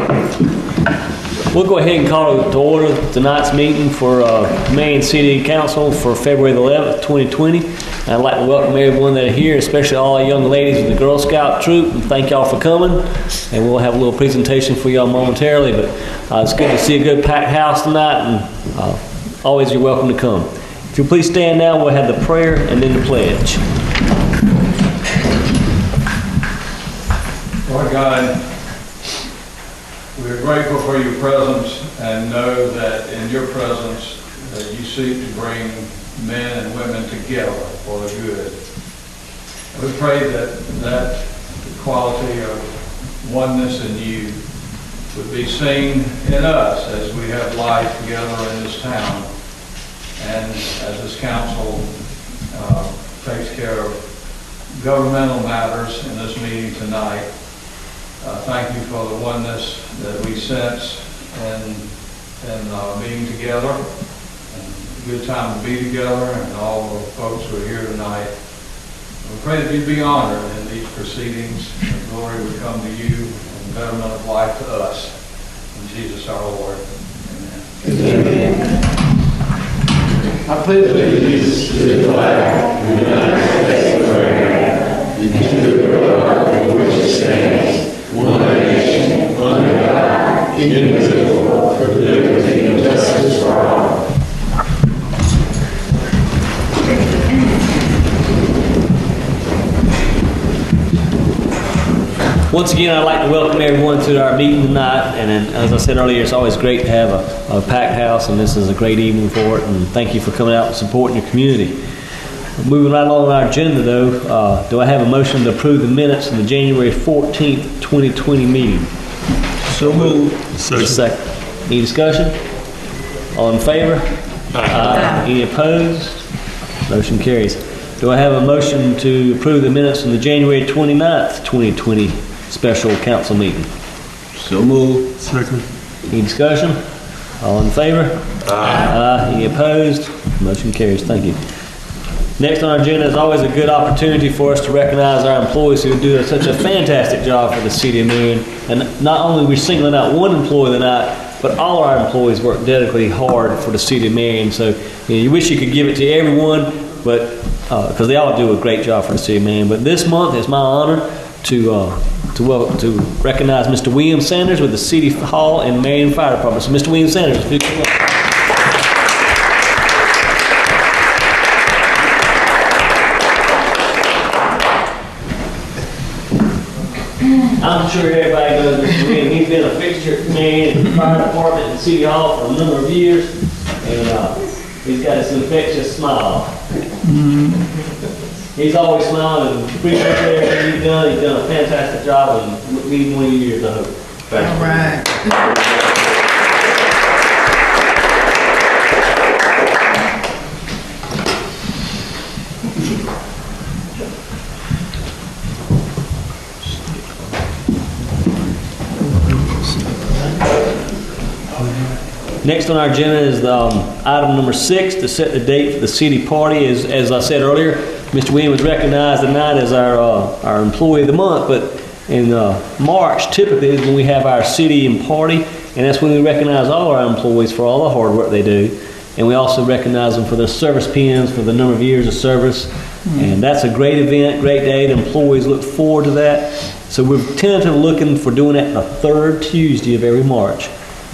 We'll go ahead and call to order tonight's meeting for Marion City Council for February the 11th, 2020. I'd like to welcome everyone that are here, especially all the young ladies of the Girl Scout troop, and thank y'all for coming. And we'll have a little presentation for y'all momentarily, but it's good to see a good packed house tonight, and always you're welcome to come. If you'll please stand now, we'll have the prayer and then the pledge. Lord God, we are grateful for your presence and know that in your presence that you seek to bring men and women together for the good. We pray that quality of oneness in you would be seen in us as we have life together in this town and as this council takes care of governmental matters in this meeting tonight. Thank you for the oneness that we sense in being together, and a good time to be together, and all the folks who are here tonight. We pray that you'd be honored in these proceedings, and glory would come to you, and betterment of life to us. In Jesus our Lord. Amen. Amen. I pledge allegiance to the flag of the United States of America, and to the republic for which it stands, one nation, under God, indivisible, for liberty and justice for all. Once again, I'd like to welcome everyone to our meeting tonight. And as I said earlier, it's always great to have a packed house, and this is a great evening for it. And thank you for coming out and supporting your community. Moving right along our agenda, though, do I have a motion to approve the minutes of the January 14th, 2020 meeting? So moved. Second. Any discussion? All in favor? Aye. Any opposed? Motion carries. Do I have a motion to approve the minutes from the January 29th, 2020 special council meeting? So moved. Second. Any discussion? All in favor? Aye. Any opposed? Motion carries. Thank you. Next on our agenda is always a good opportunity for us to recognize our employees who do such a fantastic job for the city of Marion. And not only are we singling out one employee tonight, but all our employees work dedicatedly hard for the city of Marion. So you wish you could give it to everyone, but because they all do a great job for the city of Marion. But this month it's my honor to recognize Mr. William Sanders with the City Hall and Marion Fire Department. So Mr. William Sanders, if you come up. I'm sure everybody knows Mr. William. He's been a fixture at Marion in the fire department and City Hall for a number of years, and he's got this infectious smile. He's always smiling and appreciates everything he's done. He's done a fantastic job, and many more years, I hope. Thank you. All right. Next on our agenda is item number 6, to set the date for the city party. As I said earlier, Mr. William was recognized tonight as our employee of the month, but in March typically is when we have our city and party, and that's when we recognize all our employees for all the hard work they do. And we also recognize them for their service pins, for the number of years of service. And that's a great event, great day. The employees look forward to that. So we're tentatively looking for doing that the third Tuesday of every March.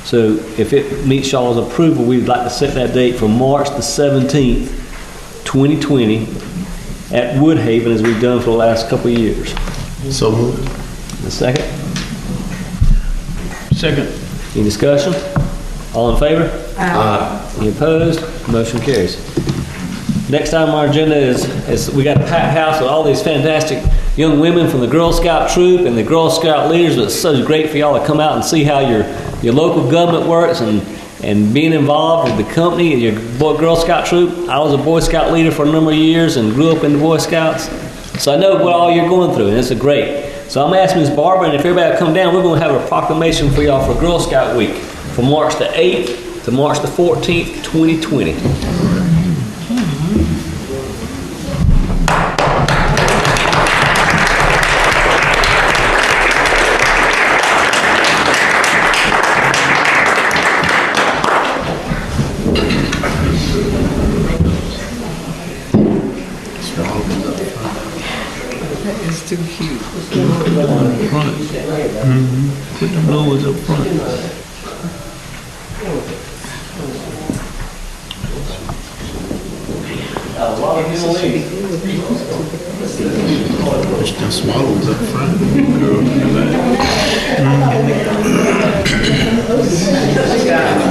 So if it meets y'all's approval, we'd like to set that date for March the 17th, 2020 at Woodhaven, as we've done for the last couple of years. So moved. A second? Second. Any discussion? All in favor? Aye. Any opposed? Motion carries. Next item on our agenda is we got a packed house with all these fantastic young women from the Girl Scout troop and the Girl Scout leaders. It's so great for y'all to come out and see how your local government works and being involved with the company and your Girl Scout troop. I was a Boy Scout leader for a number of years and grew up in the Boy Scouts. So I know what all you're going through, and it's great. So I'm asking Ms. Barbara, and if everybody will come down, we're going to have a proclamation for y'all for Girl Scout Week from March the 8th to March the 14th, 2020. It's too cute. Put the blowers up front. A lot of people leave. Push the swallows up front. Girl, look at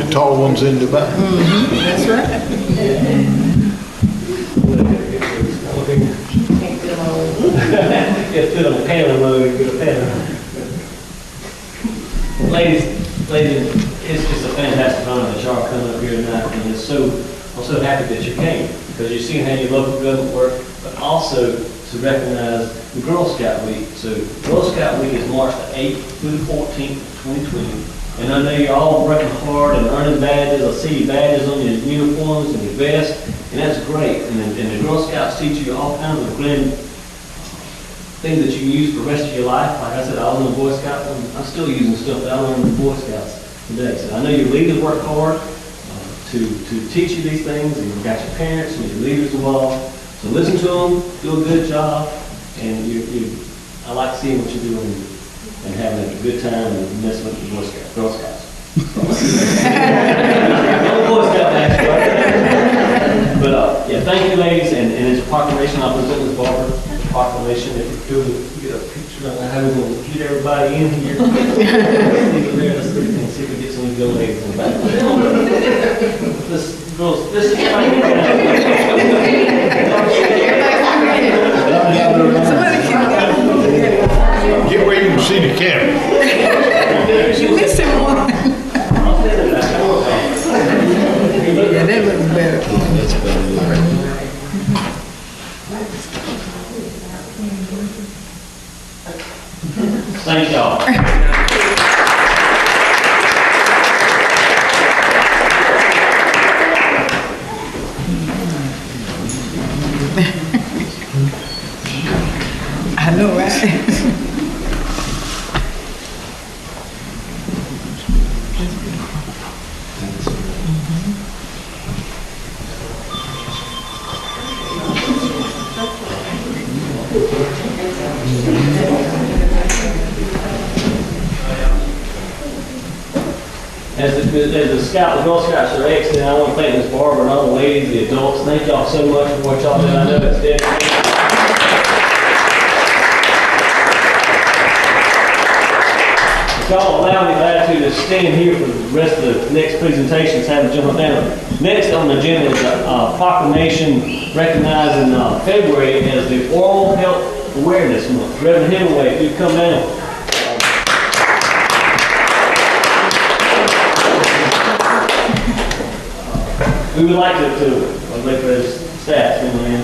The tall ones in the back. That's right. Just put on panel mode, get a panel. Ladies, it's just a fantastic honor that y'all come up here tonight, and I'm so happy that you came, because you've seen how your local government work, but also to recognize the Girl Scout Week. So Girl Scout Week is March the 8th through the 14th, 2020. And I know you're all working hard and earning badges. I see your badges on your uniforms and your vest, and that's great. And the Girl Scouts teach you all kinds of grand things that you can use for the rest of your life. Like I said, I was in the Boy Scouts, and I'm still using stuff that I learned in the Boy Scouts today. So I know your leaders work hard to teach you these things, and you've got your parents and your leaders involved. So listen to them, do a good job, and I like seeing what you're doing and having a good time and messing with the Boy Scouts, Girl Scouts. I'm a Boy Scout master, right? But yeah, thank you, ladies, and it's a proclamation. I'll present this Barbara proclamation. If you could get a picture of how we're going to get everybody in here. Let's see if we can get some good ladies in the back. This is Get where you can see the camera. You missing one. Yeah, that looks better. That's better. Thank y'all. I know, right? As the Girl Scouts are exiting, I want to thank Ms. Barbara and all the ladies, the adults. Thank y'all so much for what y'all do. I know it's dedicated. If y'all allow me the latitude to stand here for the rest of the next presentations, have a jump down. Next on the agenda is a proclamation recognizing February as the Oral Health Awareness Month. Reverend Hemingway, if you'd come down. We would like to wait for his staff to come in.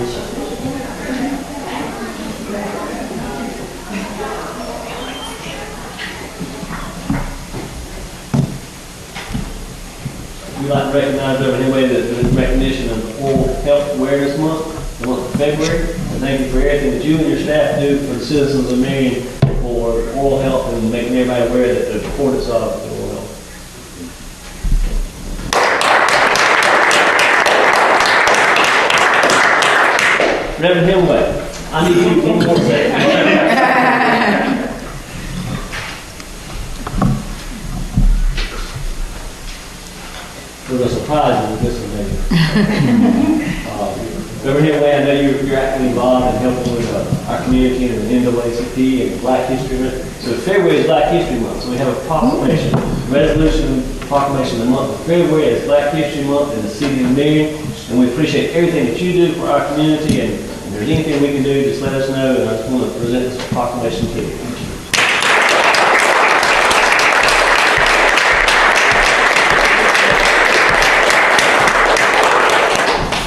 We'd like to recognize everybody that in recognition of the Oral Health Awareness Month, the month of February. And thank you for everything that you and your staff do for the citizens of Marion for oral health and making everybody aware that the importance of oral health. Reverend Hemingway, I need you one more second. We're going to surprise you with this one, maybe. Reverend Hemingway, I know you're actively involved in helping with our community and the NAACP and Black History Month. So February is Black History Month, so we have a proclamation, resolution proclamation. The month of February is Black History Month in the city of Marion, and we appreciate everything that you do for our community. And if there's anything we can do, just let us know, and I just want to present this proclamation to you.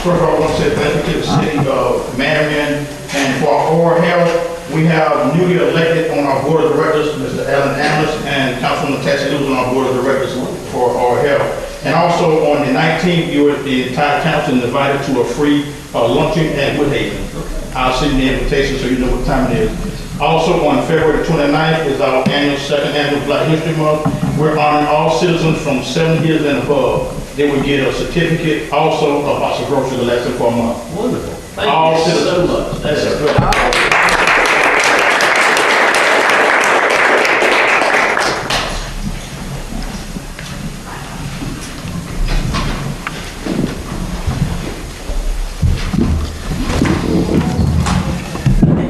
First of all, I want to say thank you to the city of Marion, and for our oral health, we have newly elected on our board of directors, Mr. Alan Amlis and Councilwoman Tassie Lewis on our board of directors for oral health. And also on the 19th, the entire council is invited to a free luncheon at Woodhaven. I'll send the invitation so you know what time it is. Also on February 29th is our second annual Black History Month. We're honoring all citizens from 7 years and above. They will get a certificate, also a box of groceries to last them for a month. Wonderful. Thank All you citizens. so much. That's Yes, great.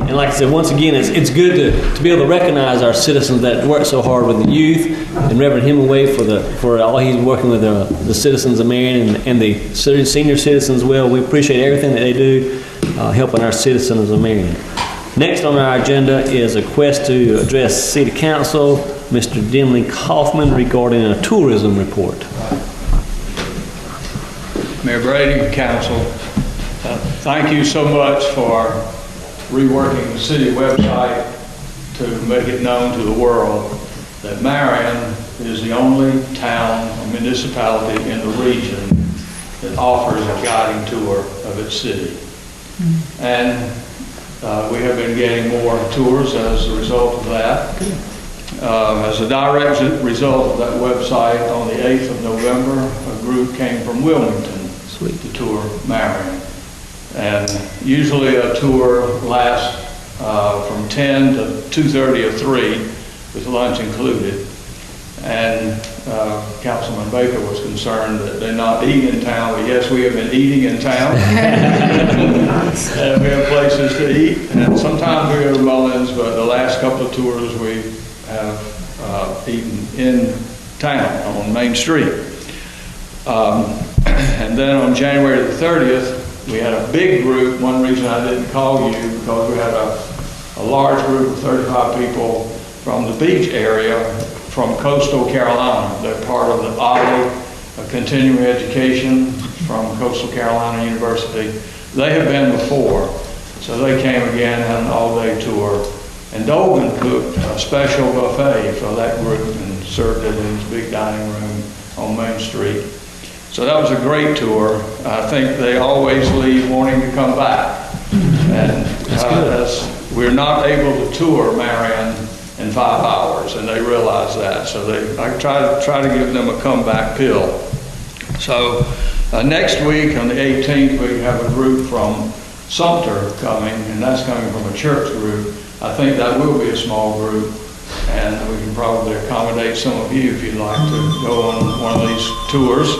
And like I said, once again, it's good to be able to recognize our citizens that work so hard with the youth, and Reverend Hemingway for all he's working with the citizens of Marion and the senior citizens. Well, we appreciate everything that they do, helping our citizens of Marion. Next on our agenda is a request to address City Council, Mr. Denley Kaufman, regarding a tourism report. Mayor Brady, council, thank you so much for reworking the city website to make it known to the world that Marion is the only town or municipality in the region that offers a guiding tour of its city. And we have been getting more tours as a result of that. As a direct result of that website, on the 8th of November, a group came from Wilmington to tour Marion. And usually a tour lasts from 10 to 2:30 or 3, with lunch included. And Councilman Baker was concerned that they're not eating in town, but yes, we have been eating in town. And we have places to eat, and sometimes we go to Mullins, but the last couple of tours we have eaten in town on Main Street. And then on January the 30th, we had a big group. One reason I didn't call you, because we had a large group of 35 people from the beach area from coastal Carolina. They're part of the OLLI, continuing education from Coastal Carolina University. They have been before, so they came again, had an all-day tour. And Dolgan cooked a special buffet for that group and served it in his big dining room on Main Street. So that was a great tour. I think they always leave wanting to come back. And as we're not able to tour Marion in 5 hours, and they realize that. So I try to give them a comeback pill. So next week on the 18th, we have a group from Sumter coming, and that's coming from a church group. I think that will be a small group, and we can probably accommodate some of you if you'd like to go on one of these tours.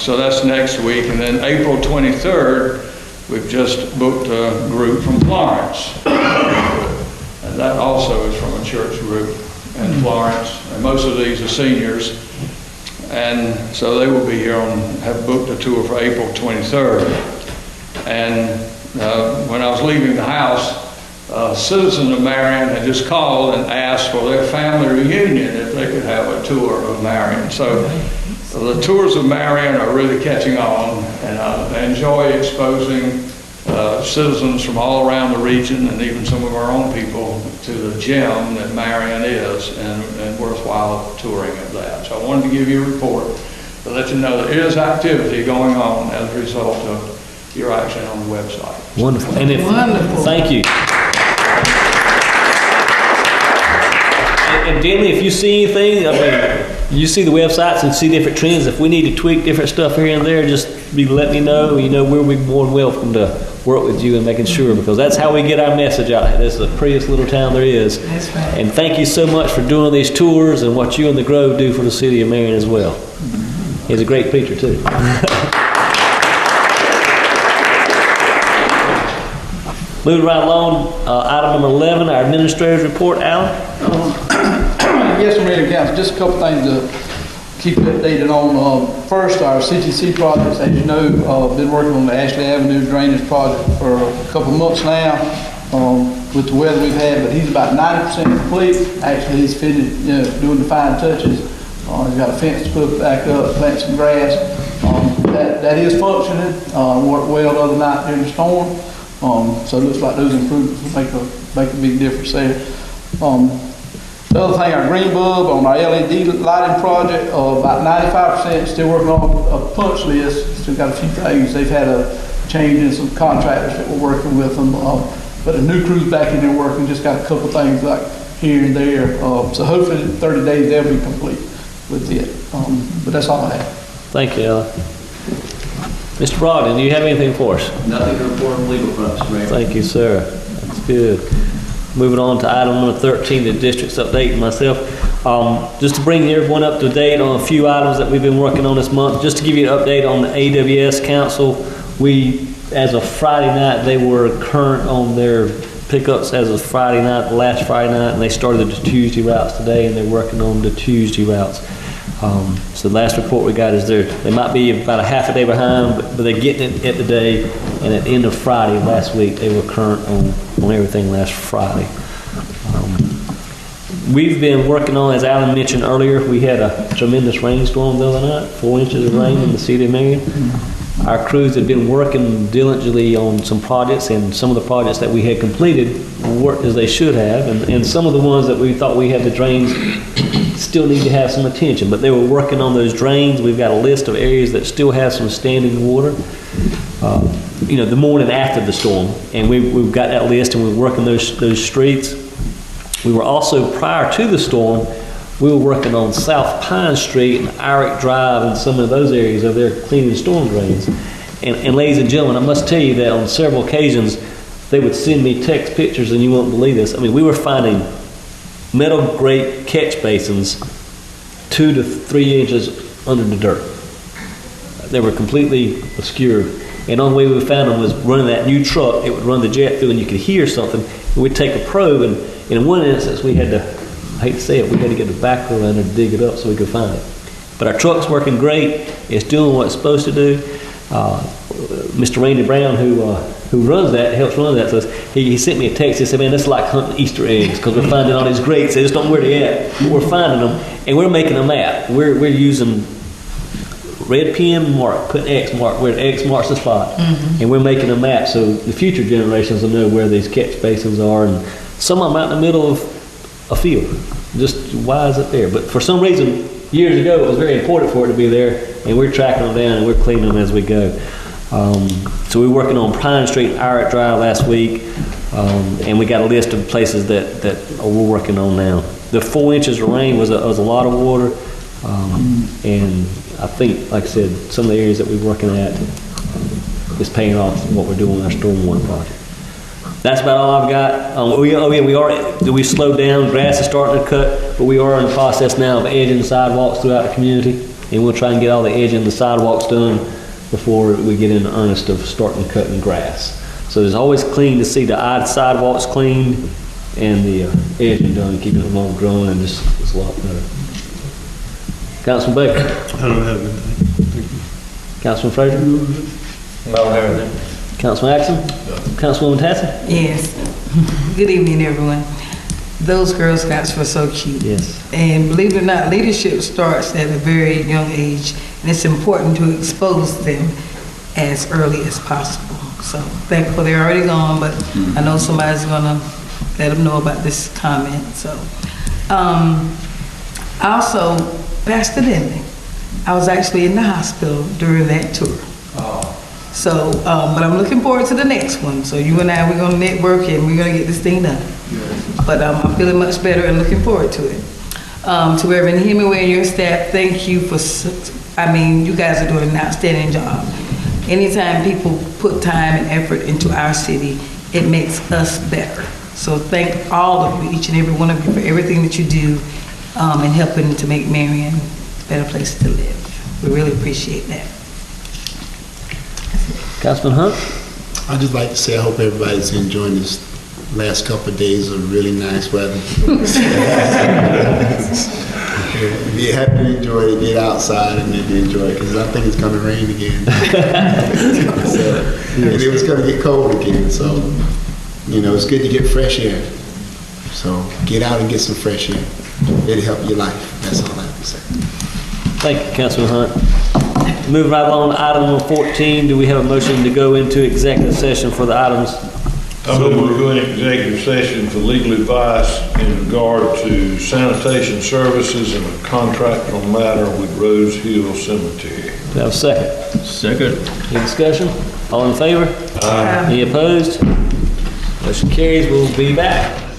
So that's next week. And then April 23rd, we've just booked a group from Florence. And that also is from a church group in Florence. And most of these are seniors. And so they will be here have booked a tour for April 23rd. And when I was leaving the house, citizens of Marion had just called and asked for their family reunion if they could have a tour of Marion. So the tours of Marion are really catching on, and I enjoy exposing citizens from all around the region and even some of our own people to the gem that Marion is, and worthwhile touring of that. So I wanted to give you a report to let you know there is activity going on as a result of your action on the website. Wonderful. Wonderful. Thank you. And Denley, if you see anything, I mean, you see the websites and see different trends. If we need to tweak different stuff here and there, just let me know. You know, we'll be more than welcome to work with you and making sure, because that's how we get our message out. This is the prettiest little town there is. That's right. And thank you so much for doing these tours and what you and the Grove do for the city of Marion as well. He's a great preacher too. Moving right along, item number 11, our administrator's report. Alan? Yes, Marion Council, just a couple things to keep you updated on. First, our CTC projects, as you know, been working on the Ashley Avenue drainage project for a couple months now with the weather we've had, but he's about 90% complete. Actually, he's finished, doing the fine touches. He's got a fence to put back up, plant some grass. That is functioning, worked well the other night during the storm. So it looks like those improvements will make a big difference there. The other thing, our green bulb on our LED lighting project, about 95%, still working on a punch list. Still got a few things. They've had a change in some contractors that were working with them. But the new crew's back in there working, just got a couple things like here and there. So hopefully in 30 days they'll be complete with it. But that's all I have. Thank you, Alan. Mr. Brogdon, do you have anything for us? Nothing to report on legal fronts, Mayor. Thank you, sir. That's good. Moving on to item number 13, the district's update myself. Just to bring everyone up to date on a few items that we've been working on this month. Just to give you an update on the AWS Council, as of Friday night, they were current on their pickups as of Friday night, the last Friday night, and they started the Tuesday routes today, and they're working on the Tuesday routes. So the last report we got is they might be about a half a day behind, but they're getting it at the day, and at the end of Friday last week, they were current on everything last Friday. We've been working on, as Alan mentioned earlier, we had a tremendous rainstorm the other night, 4 inches of rain in the city of Marion. Our crews had been working diligently on some projects, and some of the projects that we had completed worked as they should have, and some of the ones that we thought we had the drains still need to have some attention, but they were working on those drains. We've got a list of areas that still have some standing water, the morning after the storm, and we've got that list, and we're working those streets. We were also, prior to the storm, we were working on South Pine Street and Irick Drive and some of those areas over there cleaning storm drains. And ladies and gentlemen, I must tell you that on several occasions, they would send me text pictures, and you won't believe this. I mean, we were finding metal grate catch basins 2 to 3 inches under the dirt. They were completely obscured. And the only way we found them was running that new truck. It would run the jet through, and you could hear something. And we'd take a probe, and in one instance, we had to, I hate to say it, we had to get the backhoe in there to dig it up so we could find it. But our truck's working great. It's doing what it's supposed to do. Mr. Randy Brown, who runs that, helps run that, says he sent me a text. He said, "Man, that's like hunting Easter eggs because we're finding all these grates. They just don't know where they're at. But we're finding them, and we're making a map. We're using red pen mark, put X mark where the X marks the spot, and we're making a map so the future generations will know where these catch basins are. And some of them out in the middle of a field. Just why is it there? But for some reason, years ago, it was very important for it to be there, and we're tracking them down and we're cleaning them as we go. So we were working on Pine Street, Irick Drive last week, and we got a list of places that we're working on now. The 4 inches of rain was a lot of water, and I think, like I said, some of the areas that we're working at is paying off what we're doing on our stormwater project. That's about all I've got. We slowed down. Grass is starting to cut, but we are in the process now of edging sidewalks throughout the community, and we'll try and get all the edging of the sidewalks done before we get into earnest of starting cutting grass. So it's always clean to see the sidewalks cleaned and the edging done, keeping them all growing, and just it's a lot better. Councilman Baker. I don't have anything. Councilman Frazier. I don't have anything. Councilman Axon. Councilwoman Tassie. Yes. Good evening, everyone. Those Girl Scouts were so cute. Yes. And believe it or not, leadership starts at a very young age, and it's important to expose them as early as possible. So thankful they're already gone, but I know somebody's gonna let them know about this comment. So, also, Pastor Denley, I was actually in the hospital during that tour. So, but I'm looking forward to the next one. So you and I, we're gonna network and we're gonna get this thing done. But I'm feeling much better and looking forward to it. To Reverend Hemingway and your staff, thank you for, you guys are doing an outstanding job. Anytime people put time and effort into our city, it makes us better. So thank all of you, each and every one of you, for everything that you do in helping to make Marion a better place to live. We really appreciate that. Councilman Hunt. I'd just like to say I hope everybody's enjoying this last couple of days of really nice weather. If you're happy to enjoy it, get outside and maybe enjoy it, because I think it's going to rain again. And it was going to get cold again, so it's good to get fresh air. So get out and get some fresh air. It'll help your life. That's all I have to say. Thank you, Councilman Hunt. Moving right along to item number 14, do we have a motion to go into executive session for the items? I move we go into executive session for legal advice in regard to sanitation services and a contractual matter with Rose Hill Cemetery. Do I have a second? Second. Any discussion? All in favor? Any opposed? Motion carries. We'll be back.